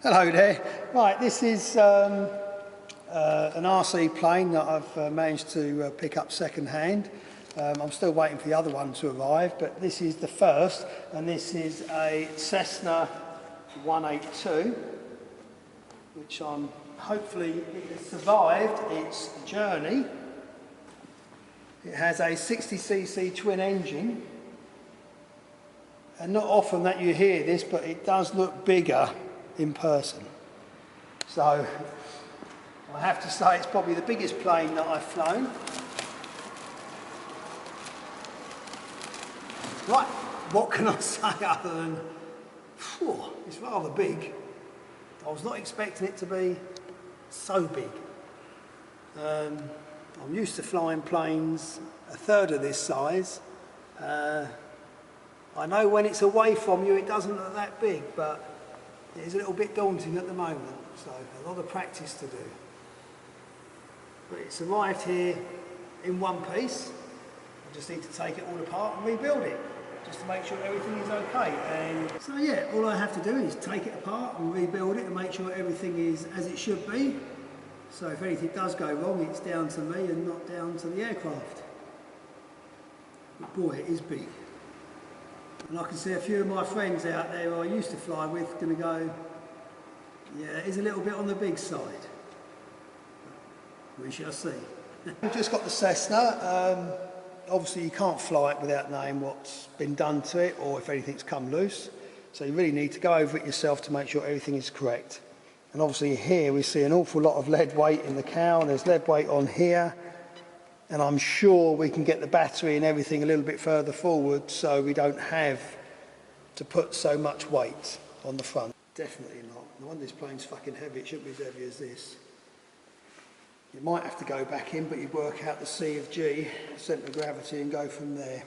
Hello there. Right, this is an RC plane that I've managed to pick up second-hand. I'm still waiting for the other one to arrive, but this is the first, and this is a Cessna 182, which hopefully it has survived its journey. It has a 60cc twin engine, and not often that you hear this, but it does look bigger in person. So I have to say it's probably the biggest plane that I've flown. Right, what can I say other than, it's rather big. I was not expecting it to be so big. I'm used to flying planes a third of this size. I know when it's away from you it doesn't look that big, but it is a little bit daunting at the moment, so a lot of practice to do. But it's arrived here in one piece. I just need to take it all apart and rebuild it, just to make sure everything is okay. And so yeah, all I have to do is take it apart and rebuild it and make sure everything is as it should be. So if anything does go wrong, it's down to me and not down to the aircraft. But boy, it is big. And I can see a few of my friends out there who I used to fly with going to go, yeah, it is a little bit on the big side. We shall see. We've just got the Cessna. Obviously you can't fly it without knowing what's been done to it or if anything's come loose. So you really need to go over it yourself to make sure everything is correct. And obviously here we see an awful lot of lead weight in the cowl. There's lead weight on here. And I'm sure we can get the battery and everything a little bit further forward so we don't have to put so much weight on the front. Definitely not. No wonder this plane's fucking heavy. It shouldn't be as heavy as this. You might have to go back in, but you work out the C of G, centre of gravity, and go from there.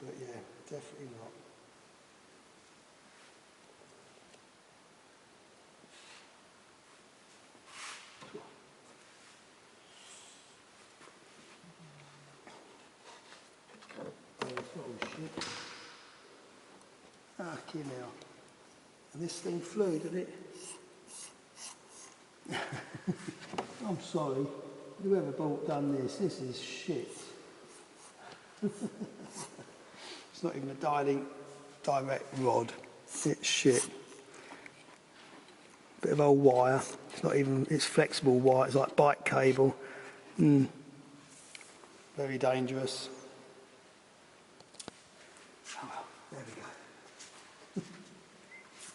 But yeah, definitely not. Oh shit. Fucking hell. And this thing flew, didn't it? I'm sorry. Whoever done this is shit. It's not even a direct rod. It's shit. Bit of old wire. It's not even, it's flexible wire. It's like bike cable. Very dangerous. Oh well, there we go.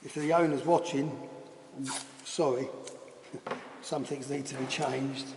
If the owner's watching, I'm sorry. Some things need to be changed.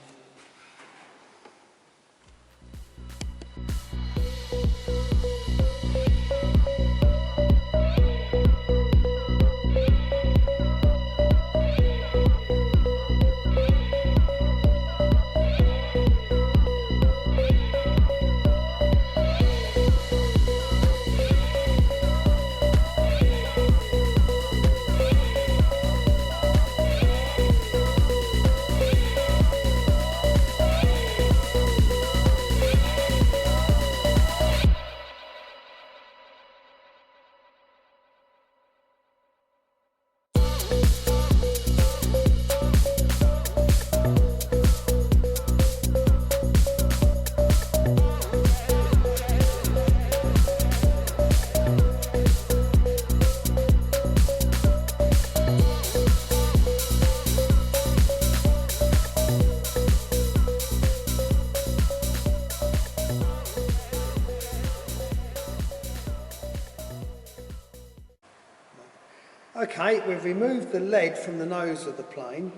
Okay, we've removed the lead from the nose of the plane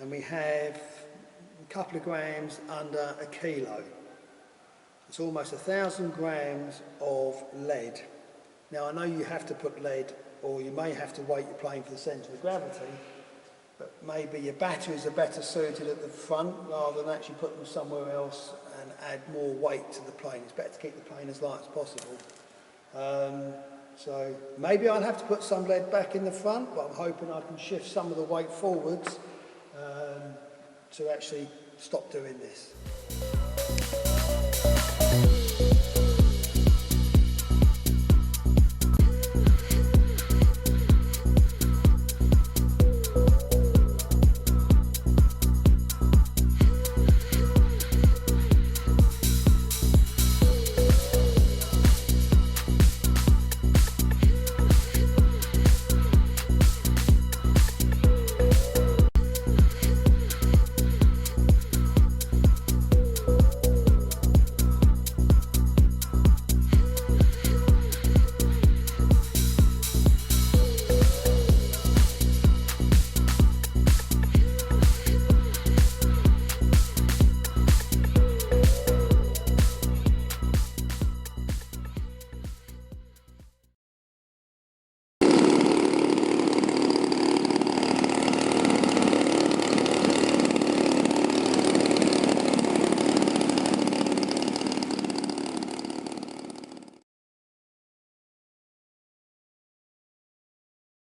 and we have a couple of grams under a kilo. It's almost 1,000 grams of lead. Now I know you have to put lead, or you may have to weight your plane for the centre of gravity, but maybe your batteries are better suited at the front rather than actually put them somewhere else and add more weight to the plane. It's better to keep the plane as light as possible. So maybe I'll have to put some lead back in the front, but I'm hoping I can shift some of the weight forwards to actually stop doing this.